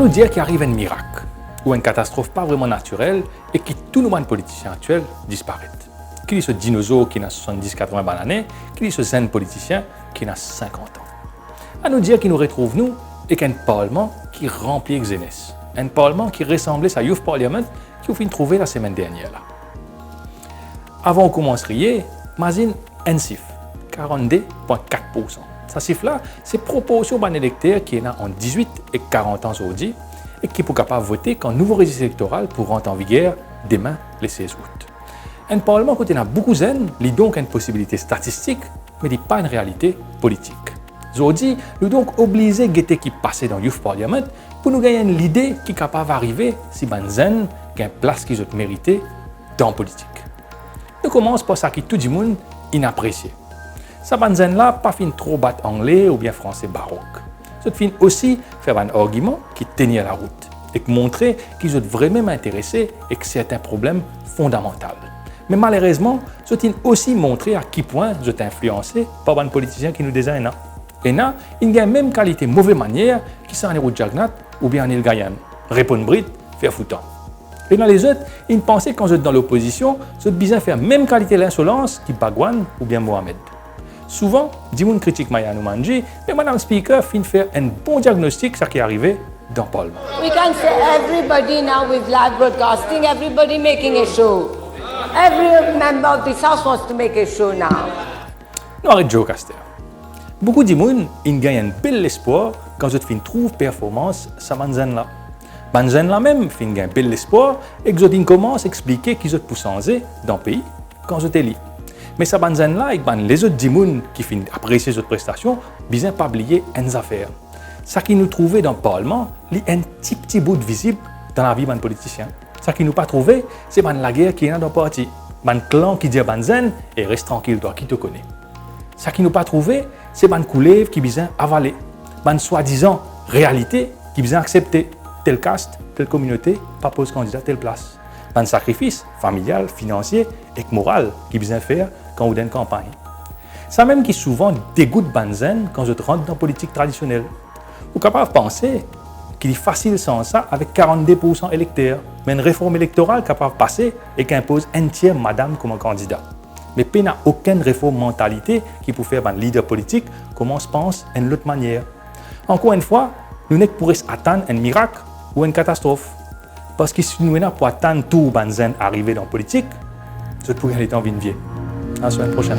nous dire qu'il arrive un miracle ou une catastrophe pas vraiment naturelle et que tous nos politiciens actuels disparaissent. Qu'il y ait ce dinosaure qui a 70-80 années, qu'il y ait ce zen politicien qui a 50 ans. À nous dire qu'il nous retrouve nous et qu'un parlement qui remplit de jeunesse. Un parlement qui ressemblait à Youth Parliament qui a fini de trouver la semaine dernière. Là. Avant de commencer, imagine un chiffre, 42,4%. Ce chiffre-là, c'est proportion d'un électeur qui est en 18 et 40 ans aujourd'hui et qui est capable de voter quand le nouveau registre électoral pour rentrer en vigueur demain, le 16 août. Un parlement qui a beaucoup de zen, il donc une possibilité statistique, mais il pas une réalité politique. Aujourd'hui, nous sommes donc obligés de guetter qui passe dans le Youth Parliament pour nous gagner l'idée qui est capable d'arriver si ben zen a une place qu'ils ont méritée dans la politique. Nous commençons par ça qui tout le monde inapprécié. Ça ben zen là pas fin trop battre anglais ou bien français baroque. Ça fin aussi faire un argument qui tenait la route et montrer qu'ils sont vraiment intéressés et que c'est un problème fondamental. Mais malheureusement, ça fin aussi montrer à quel point ils sont influencés par un politicien qui nous désigne. Et là, il y a même qualité mauvaise manière qui sont en route Jagnat ou bien en île Gaïane. Répondre bride, faire foutant. Et dans les autres, ils pensaient quand vous êtes dans l'opposition, vous êtes besoin de faire même qualité l'insolence qui Bagwan ou bien Mohamed. Souvent, des gens critiquent Maya Noumanji, mais Madame Speaker finit faire un bon diagnostic ce qui est arrivé dans le Parlement. We can say everybody now with live broadcasting, everybody making a show. Every member of this house wants to make a show now. Non, arrête Joe Caster. Beaucoup de gens gagnent un bel espoir quand vous fin trouve performance sa banzen-là. Banzen-là même fin gagne un bel espoir et que vous commencent à expliquer qu'ils ont pu changer dans le pays quand vous êtes élu. Mais sa banzen-là et les autres gens qui fin apprécier cette prestation, bien pas oublier une affaire. Ce qui nous trouvait dans le Parlement, c'est un petit bout de visible dans la vie d'un politicien. Ce qui nous pas trouvé, c'est la guerre qui est dans le parti. Un clan qui dit à banzen et reste tranquille, toi qui te connais. Ce qui nous pas trouvé, c'est une couleuvre qui vient avaler. Une soi-disant réalité qui vient accepter tel caste, telle communauté, pas pose candidat telle place. Un sacrifice familial, financier et moral qui vient faire quand vous êtes en campagne. Ça même qui souvent dégoûte Banzen quand je rentre dans la politique traditionnelle. Vous êtes capable de penser qu'il est facile sans ça avec 42% électeurs, mais une réforme électorale capable de passer et qui impose un tiers madame comme candidat. Mais il n'y a aucune réforme mentalité qui peut faire un leader politique comme on se pense d'une autre manière. Encore une fois, nous ne pourrions attendre un miracle ou une catastrophe. Parce que si nous n'avons pas attendre tout Banzen arriver dans la politique, ça pourrait aller en vie de vie. À la semaine prochaine.